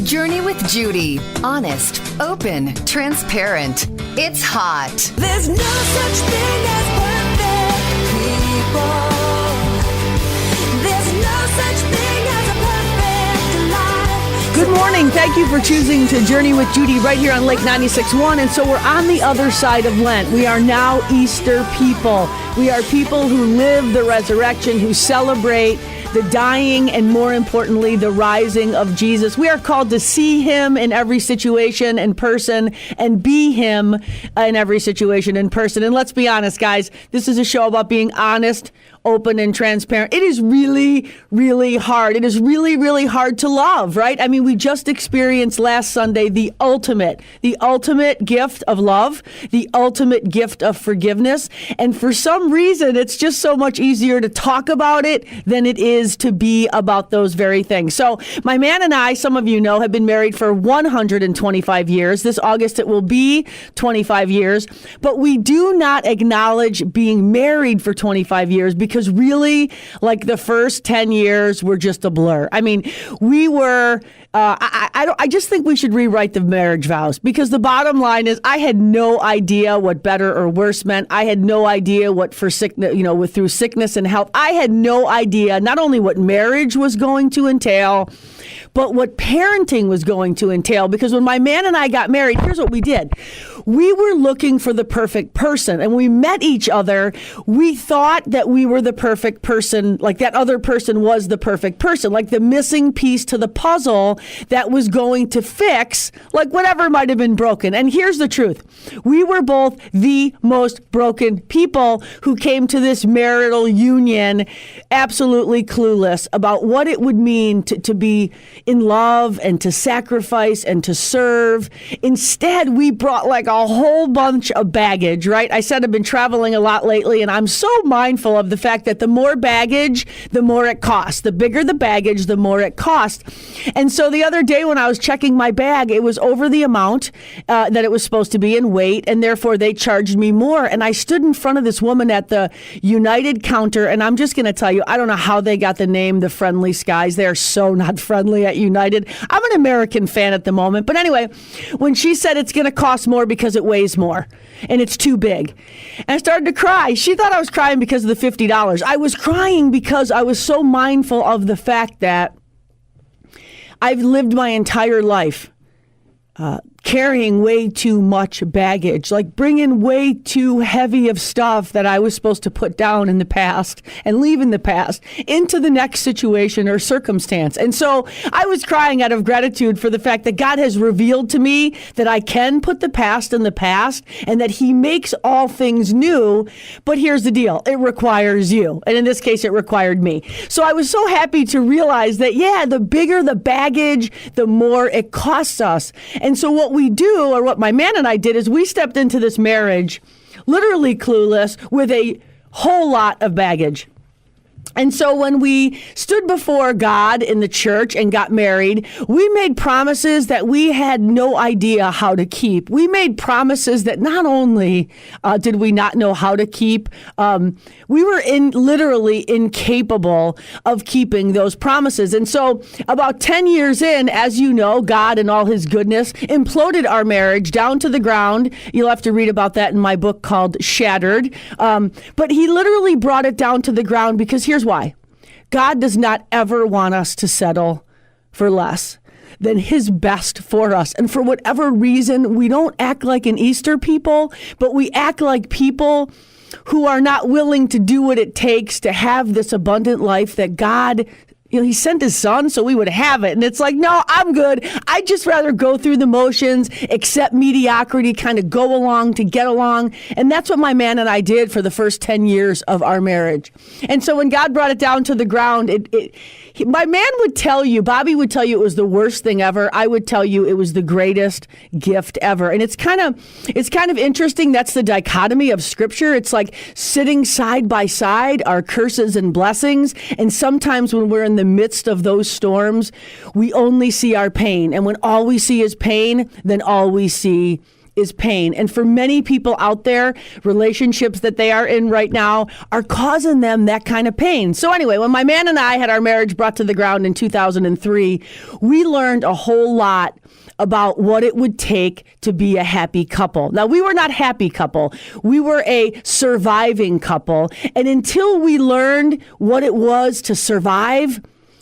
Journey with Judy. Honest, open, transparent. It's hot. There's no such thing as perfect people. There's no such thing as a perfect life. Good morning. Thank you for choosing to journey with Judy right here on Lake 96.1. And so we're on the other side of Lent. We are now Easter people. We are people who live the resurrection, who celebrate the dying and, more importantly, the rising of Jesus. We are called to see him in every situation in person and be him in every situation in person. And let's be honest, guys, this is a show about being honest, open, and transparent. It is really, really hard. It is really, really hard to love, right? I mean, we just experienced last Sunday the ultimate gift of love, the ultimate gift of forgiveness. And for some reason, it's just so much easier to talk about it than it is to be about those very things. So my man and I, some of you know, have been married for 125 years. This August, it will be 25 years. But we do not acknowledge being married for 25 years because really, like, the first 10 years were just a blur. I mean, we were... I just think we should rewrite the marriage vows, because the bottom line is I had no idea what better or worse meant. I had no idea what for sickness, through sickness and health. I had no idea not only what marriage was going to entail, but what parenting was going to entail. Because when my man and I got married, here's what we did. We were looking for the perfect person, and we met each other. We thought that we were the perfect person, like that other person was the perfect person, like the missing piece to the puzzle that was going to fix like whatever might have been broken. And here's the truth. We were both the most broken people who came to this marital union absolutely clueless about what it would mean to be in love and to sacrifice and to serve. Instead, we brought like a whole bunch of baggage, right? I said I've been traveling a lot lately, and I'm so mindful of the fact that the more baggage, the more it costs. The bigger the baggage, the more it costs. And so the other day when I was checking my bag, it was over the amount that it was supposed to be in weight, and therefore they charged me more. And I stood in front of this woman at the United counter, and I'm just going to tell you, I don't know how they got the name the Friendly Skies. They are so not friendly at United. I'm an American fan at the moment. But anyway, when she said it's going to cost more because it weighs more and it's too big, and I started to cry. She thought I was crying because of the $50. I was crying because I was so mindful of the fact that I've lived my entire life carrying way too much baggage, like bringing way too heavy of stuff that I was supposed to put down in the past and leave in the past into the next situation or circumstance. And so I was crying out of gratitude for the fact that God has revealed to me that I can put the past in the past and that he makes all things new. But here's the deal. It requires you. And in this case, it required me. So I was so happy to realize that, yeah, the bigger the baggage, the more it costs us. And so what we do, or what my man and I did, is we stepped into this marriage literally clueless with a whole lot of baggage. And so when we stood before God in the church and got married, we made promises that we had no idea how to keep. We made promises that not only did we not know how to keep, we were literally incapable of keeping those promises. And so about 10 years in, as you know, God in all his goodness imploded our marriage down to the ground. You'll have to read about that in my book called Shattered. But he literally brought it down to the ground because here's why. God does not ever want us to settle for less than his best for us. And for whatever reason, we don't act like an Easter people, but we act like people who are not willing to do what it takes to have this abundant life that God, he sent his son so we would have it. And it's like, no, I'm good. I'd just rather go through the motions, accept mediocrity, kind of go along to get along. And that's what my man and I did for the first 10 years of our marriage. And so when God brought it down to the ground, my man would tell you, Bobby would tell you it was the worst thing ever. I would tell you it was the greatest gift ever. And it's kind of interesting. That's the dichotomy of Scripture. It's like sitting side by side, our curses and blessings. And sometimes when we're in the midst of those storms, we only see our pain. And when all we see is pain, then all we see is pain. And for many people out there, relationships that they are in right now are causing them that kind of pain. So anyway, when my man and I had our marriage brought to the ground in 2003, we learned a whole lot about what it would take to be a happy couple. Now, we were not a happy couple. We were a surviving couple. And until we learned what it was to survive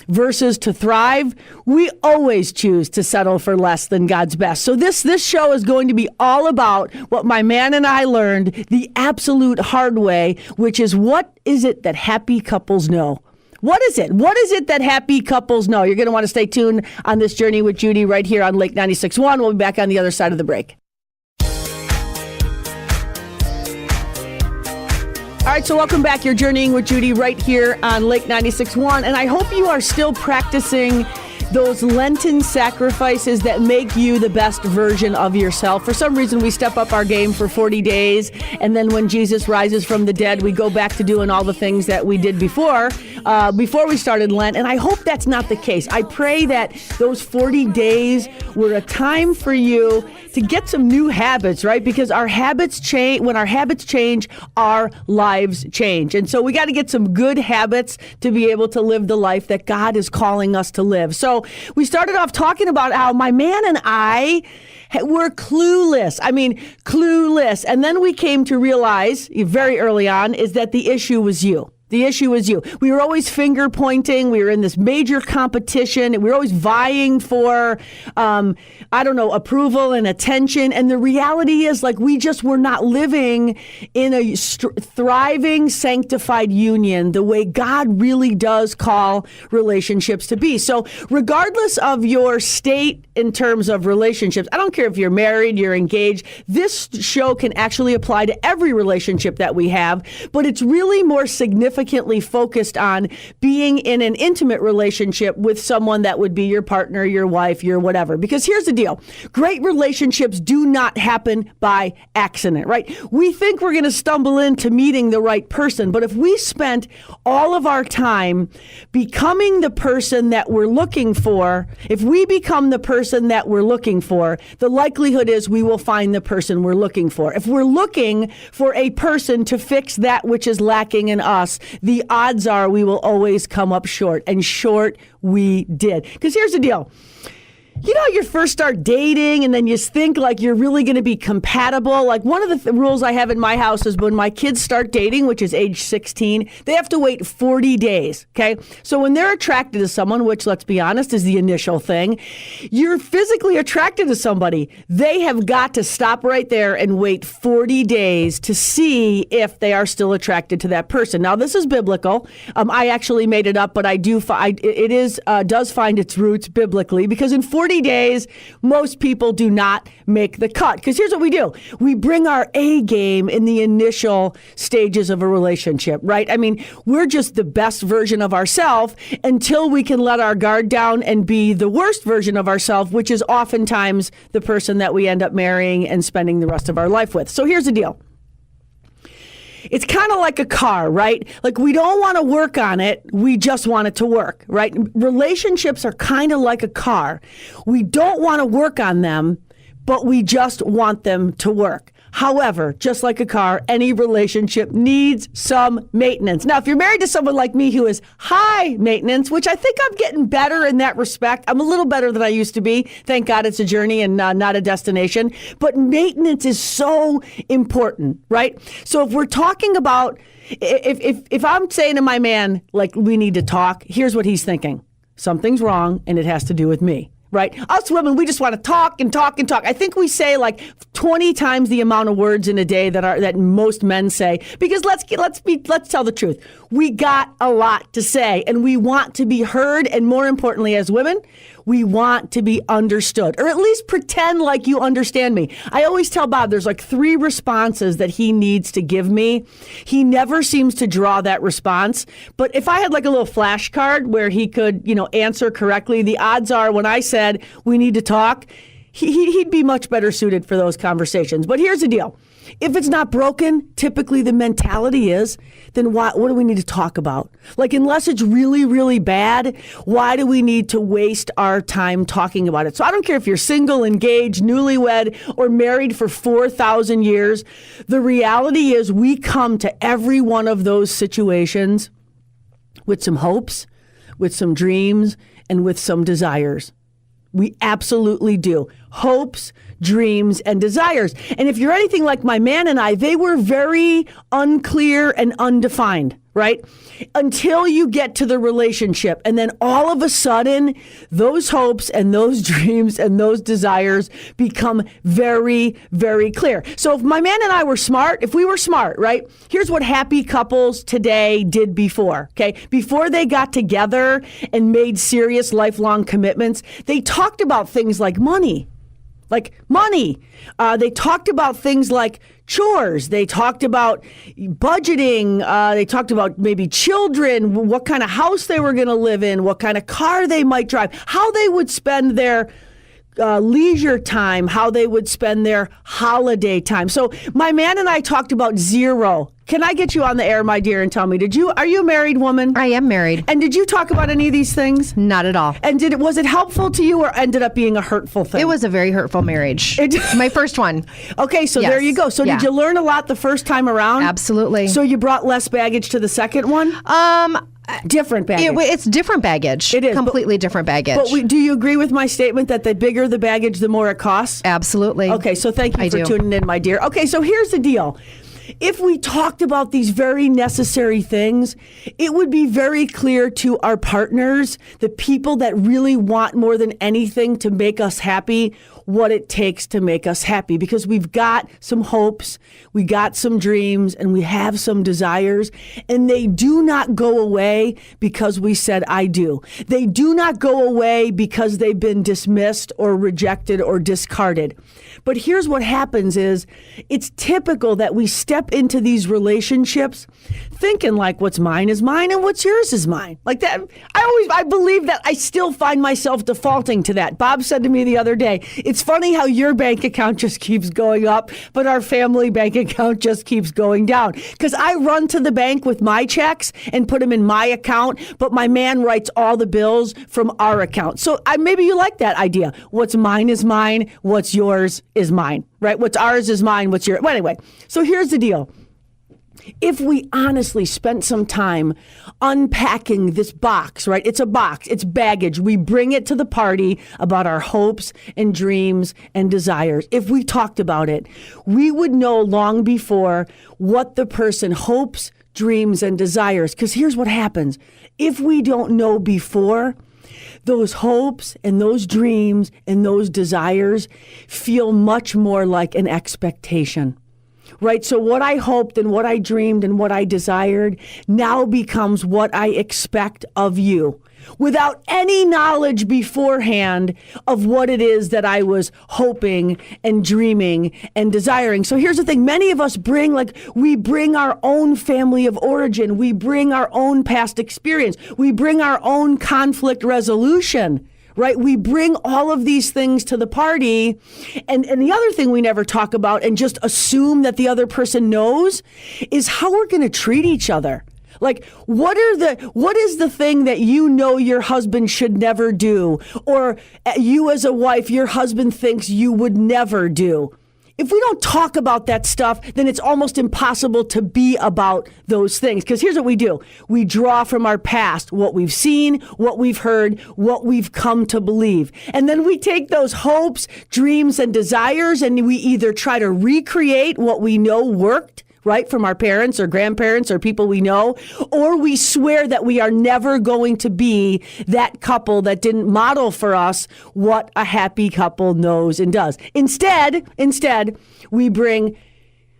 versus to thrive, we always choose to settle for less than God's best. So this show is going to be all about what my man and I learned the absolute hard way, which is, what is it that happy couples know? What is it? What is it that happy couples know? You're going to want to stay tuned on this journey with Judy right here on Lake 96.1. We'll be back on the other side of the break. All right, so welcome back. You're journeying with Judy right here on Lake 96.1, and I hope you are still practicing those Lenten sacrifices that make you the best version of yourself. For some reason, we step up our game for 40 days, and then when Jesus rises from the dead, we go back to doing all the things that we did before we started Lent, and I hope that's not the case. I pray that those 40 days were a time for you to get some new habits, right? Because our habits change. When our habits change, our lives change. And so we got to get some good habits to be able to live the life that God is calling us to live. So we started off talking about how my man and I were clueless. I mean, clueless. And then we came to realize very early on is that the issue was you. The issue was you. We were always finger pointing. We were in this major competition. We were always vying for, approval and attention. And the reality is, like, we just were not living in a thriving, sanctified union the way God really does call relationships to be. So regardless of your state in terms of relationships, I don't care if you're married, you're engaged, this show can actually apply to every relationship that we have, but it's really more significantly focused on being in an intimate relationship with someone that would be your partner, your wife, your whatever. Because here's the deal. Great relationships do not happen by accident, right? We think we're going to stumble into meeting the right person, but if we spent all of our time becoming the person that we're looking for, if we become the person that we're looking for, the likelihood is we will find the person we're looking for. If we're looking for a person to fix that which is lacking in us, the odds are we will always come up short. And short we did. Because here's the deal. You know, you first start dating and then you think like you're really going to be compatible. Like one of the rules I have in my house is when my kids start dating, which is age 16, they have to wait 40 days. Okay. So when they're attracted to someone, which let's be honest is the initial thing, you're physically attracted to somebody. They have got to stop right there and wait 40 days to see if they are still attracted to that person. Now, this is biblical. I actually made it up, but I do does find its roots biblically, because in 40 days, most people do not make the cut. Because here's what we do. We bring our A game in the initial stages of a relationship, right? I mean, we're just the best version of ourselves until we can let our guard down and be the worst version of ourselves, which is oftentimes the person that we end up marrying and spending the rest of our life with. So here's the deal. It's kind of like a car, right? Like we don't want to work on it. We just want it to work, right? Relationships are kind of like a car. We don't want to work on them, but we just want them to work. However, just like a car, any relationship needs some maintenance. Now, if you're married to someone like me who is high maintenance, which I think I'm getting better in that respect, I'm a little better than I used to be. Thank God it's a journey and not a destination. But maintenance is so important, right? So if we're talking about, if I'm saying to my man, like, we need to talk, here's what he's thinking. Something's wrong and it has to do with me. Right? Us women, we just want to talk and talk and talk. I think we say like 20 times the amount of words in a day that most men say, because let's tell the truth. We got a lot to say and we want to be heard. And more importantly, as women, we want to be understood, or at least pretend like you understand me. I always tell Bob there's like 3 responses that he needs to give me. He never seems to draw that response. But if I had like a little flashcard where he could, answer correctly, the odds are when I said we need to talk, he'd be much better suited for those conversations. But here's the deal. If it's not broken, typically the mentality is, then what do we need to talk about? Like, unless it's really, really bad, why do we need to waste our time talking about it? So I don't care if you're single, engaged, newlywed, or married for 4,000 years. The reality is we come to every one of those situations with some hopes, with some dreams, and with some desires. We absolutely do. Hopes, dreams, and desires. And if you're anything like my man and I, they were very unclear and undefined, right? Until you get to the relationship. And then all of a sudden, those hopes and those dreams and those desires become very, very clear. So if my man and I were smart, if we were smart, right? Here's what happy couples today did before, okay? Before they got together and made serious lifelong commitments, they talked about things like money. They talked about things like chores. They talked about budgeting. They talked about maybe children, what kind of house they were going to live in, what kind of car they might drive, how they would spend their leisure time, how they would spend their holiday time. So my man and I talked about zero. Can I get you on the air, my dear, and tell me, are you a married woman? I am married. And did you talk about any of these things? Not at all. And was it helpful to you or ended up being a hurtful thing? It was a very hurtful marriage. My first one. Okay, so Yes. there you go. So Yeah. did you learn a lot the first time around? Absolutely. So you brought less baggage to the second one? Different baggage. It's different baggage. It is. Completely different baggage. But do you agree with my statement that the bigger the baggage, the more it costs? Absolutely. Okay, so thank you I for do. tuning in, my dear. Okay, so here's the deal. If we talked about these very necessary things, it would be very clear to our partners, the people that really want more than anything to make us happy, what it takes to make us happy. Because we've got some hopes, we got some dreams, and we have some desires, and they do not go away because we said, I do. They do not go away because they've been dismissed or rejected or discarded. But here's what happens is it's typical that we step into these relationships thinking like what's mine is mine and what's yours is mine. Like that. I believe that. I still find myself defaulting to that. Bob said to me the other day, it's funny how your bank account just keeps going up, but our family bank account just keeps going down. Because I run to the bank with my checks and put them in my account, but my man writes all the bills from our account. So maybe you like that idea. What's mine is mine. What's yours is mine, right? What's ours is mine. What's yours? Well, anyway, so here's the deal. If we honestly spent some time unpacking this box, right? It's a box, it's baggage. We bring it to the party about our hopes and dreams and desires. If we talked about it, we would know long before what the person hopes, dreams, and desires. Because here's what happens. If we don't know before, those hopes and those dreams and those desires feel much more like an expectation. Right? So what I hoped and what I dreamed and what I desired now becomes what I expect of you without any knowledge beforehand of what it is that I was hoping and dreaming and desiring. So here's the thing. Many of us bring our own family of origin. We bring our own past experience. We bring our own conflict resolution. Right? We bring all of these things to the party. And the other thing we never talk about and just assume that the other person knows is how we're going to treat each other. Like, what is the thing that you know your husband should never do? Or you as a wife, your husband thinks you would never do? If we don't talk about that stuff, then it's almost impossible to be about those things. Because here's what we do. We draw from our past, what we've seen, what we've heard, what we've come to believe. And then we take those hopes, dreams, and desires, and we either try to recreate what we know worked, right, from our parents or grandparents or people we know, or we swear that we are never going to be that couple that didn't model for us what a happy couple knows and does. Instead, we bring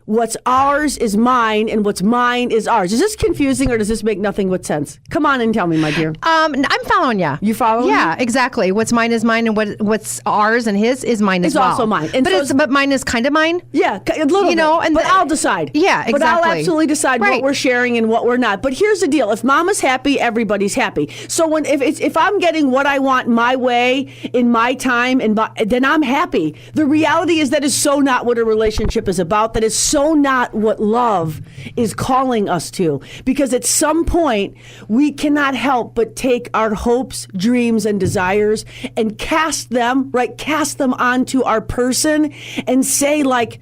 what's ours is mine and what's mine is ours. Is this confusing or does this make nothing but sense? Come on and tell me, my dear. I'm following you. You following me? Yeah, exactly. What's mine is mine, and what's ours and his is mine as well. It's also mine. And but mine is kind of mine. Yeah, a little bit. But I'll decide. Yeah, exactly. But I'll absolutely decide Right. what we're sharing and what we're not. But here's the deal. If mama's happy, everybody's happy. So if I'm getting what I want my way in my time, then I'm happy. The reality is that is so not what a relationship is about. That is so not what love is calling us to. Because at some point, we cannot help but take our hopes, dreams, and desires and cast them onto our person and say, like,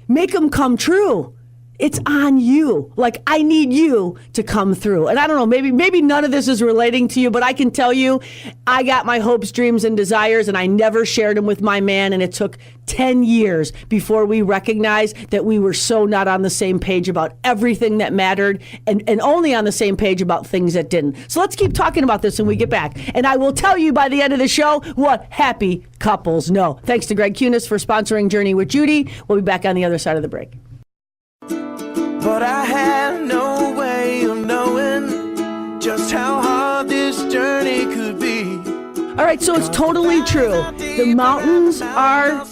make them come true. It's on you. Like, I need you to come through. And I don't know, maybe none of this is relating to you, but I can tell you, I got my hopes, dreams, and desires, and I never shared them with my man, and it took 10 years before we recognized that we were so not on the same page about everything that mattered and only on the same page about things that didn't. So let's keep talking about this when we get back. And I will tell you by the end of the show what happy couples know. Thanks to Greg Cunis for sponsoring Journey with Judy. We'll be back on the other side of the break. But I had no way of knowing just how hard this journey could be. All right, so it's totally true. The mountains are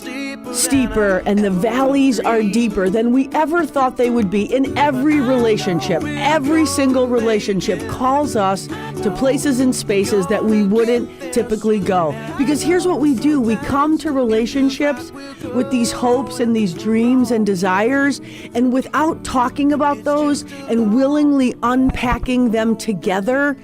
steeper and the valleys are deeper than we ever thought they would be in every relationship. Every single relationship calls us to places and spaces that we wouldn't typically go. Because here's what we do. We come to relationships with these hopes and these dreams and desires, and without talking about those and willingly unpacking them together,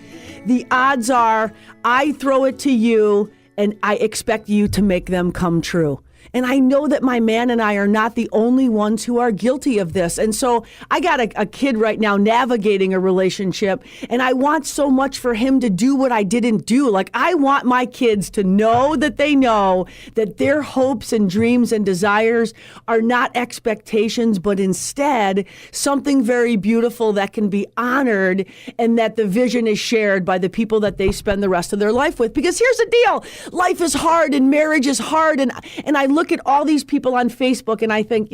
the odds are I throw it to you and I expect you to make them come true. And I know that my man and I are not the only ones who are guilty of this. And so I got a kid right now navigating a relationship, and I want so much for him to do what I didn't do. Like, I want my kids to know that they know that their hopes and dreams and desires are not expectations, but instead something very beautiful that can be honored, and that the vision is shared by the people that they spend the rest of their life with. Because here's the deal. Life is hard and marriage is hard. And I look at all these people on Facebook and I think,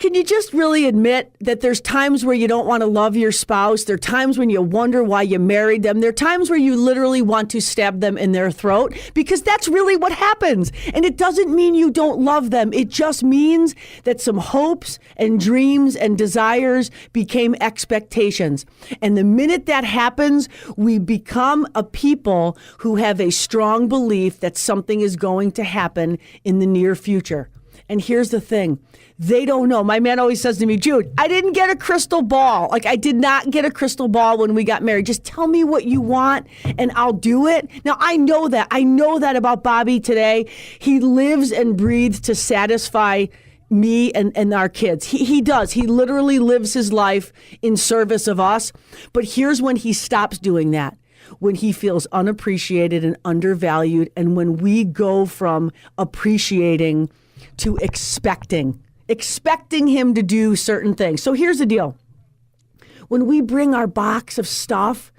can you just really admit that there's times where you don't want to love your spouse? There are times when you wonder why you married them. There are times where you literally want to stab them in their throat, because that's really what happens. And it doesn't mean you don't love them. It just means that some hopes and dreams and desires became expectations. And the minute that happens, we become a people who have a strong belief that something is going to happen in the near future. And here's the thing. They don't know. My man always says to me, Jude, I didn't get a crystal ball. Like, I did not get a crystal ball when we got married. Just tell me what you want and I'll do it. Now, I know that. I know that about Bobby today. He lives and breathes to satisfy me and our kids. He does. He literally lives his life in service of us. But here's when he stops doing that. When he feels unappreciated and undervalued, and when we go from appreciating to expecting him to do certain things. So here's the deal. When we bring our box of stuff,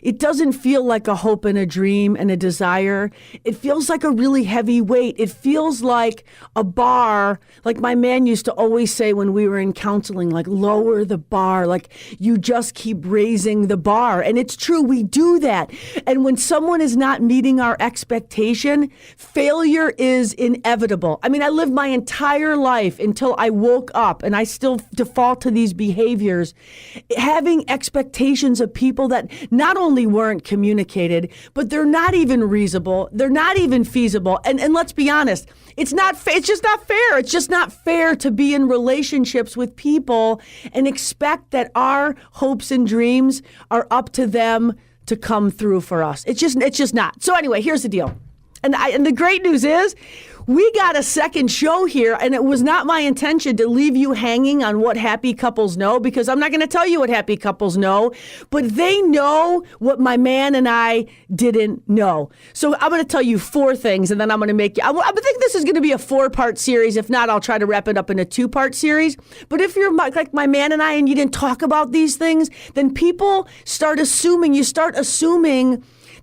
it doesn't feel like a hope and a dream and a desire. It feels like a really heavy weight. It feels like a bar, like my man used to always say when we were in counseling, like, lower the bar, like you just keep raising the bar. And it's true, we do that. And when someone is not meeting our expectation, failure is inevitable. I mean, I lived my entire life until I woke up, and I still default to these behaviors, having expectations of people that not only weren't communicated, but they're not even reasonable. They're not even feasible. And let's be honest, it's just not fair. It's just not fair to be in relationships with people and expect that our hopes and dreams are up to them to come through for us. It's just not. So anyway, here's the deal. And the great news is we got a second show here, and it was not my intention to leave you hanging on what happy couples know, because I'm not going to tell you what happy couples know, but they know what my man and I didn't know. So I'm going to tell you 4 things, and then I'm going to make you, I think this is going to be a 4-part series. If not, I'll try to wrap it up in a 2-part series. But if you're like my man and I, and you didn't talk about these things, then people start assuming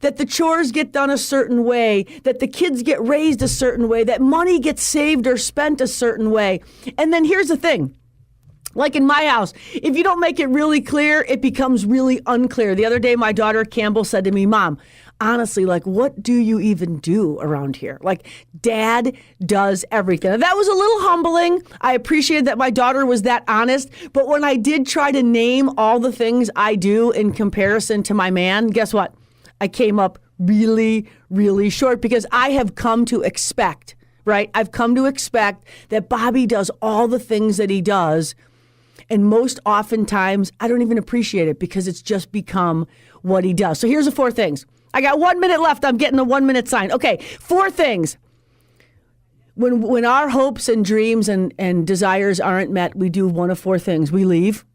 that the chores get done a certain way, that the kids get raised a certain way, that money gets saved or spent a certain way. And then here's the thing. Like in my house, if you don't make it really clear, it becomes really unclear. The other day, my daughter Campbell said to me, Mom, honestly, like, what do you even do around here? Like, Dad does everything. And that was a little humbling. I appreciated that my daughter was that honest. But when I did try to name all the things I do in comparison to my man, guess what? I came up really, really short, because I have come to expect, right? I've come to expect that Bobby does all the things that he does And most oftentimes, I don't even appreciate it because it's just become what he does. So here's the 4 things. I got 1 minute left. I'm getting the 1 minute sign. Okay, 4 things. When our hopes and dreams and desires aren't met, we do one of 4 things. We leave.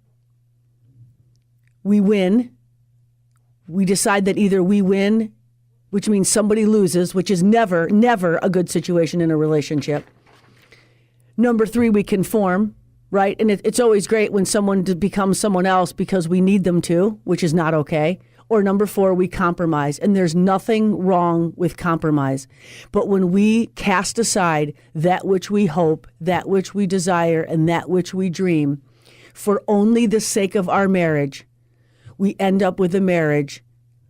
We win. We decide that either we win, which means somebody loses, which is never, never a good situation in a relationship. Number 3, we conform, right? And it's always great when someone becomes someone else because we need them to, which is not okay. Or number 4, we compromise. And there's nothing wrong with compromise. But when we cast aside that which we hope, that which we desire, and that which we dream, for only the sake of our marriage, we end up with a marriage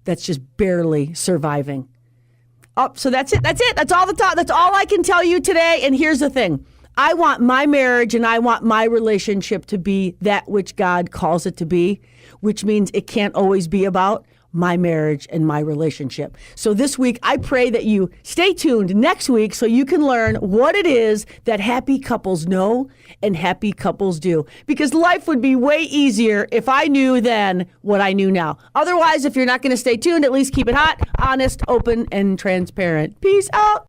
that's just barely surviving. Oh, so that's it. That's it. That's all that's all I can tell you today. And here's the thing. I want my marriage and I want my relationship to be that which God calls it to be, which means it can't always be about my marriage and my relationship. So this week, I pray that you stay tuned next week so you can learn what it is that happy couples know and happy couples do. Because life would be way easier if I knew then what I knew now. Otherwise, if you're not going to stay tuned, at least keep it hot, honest, open, and transparent. Peace out.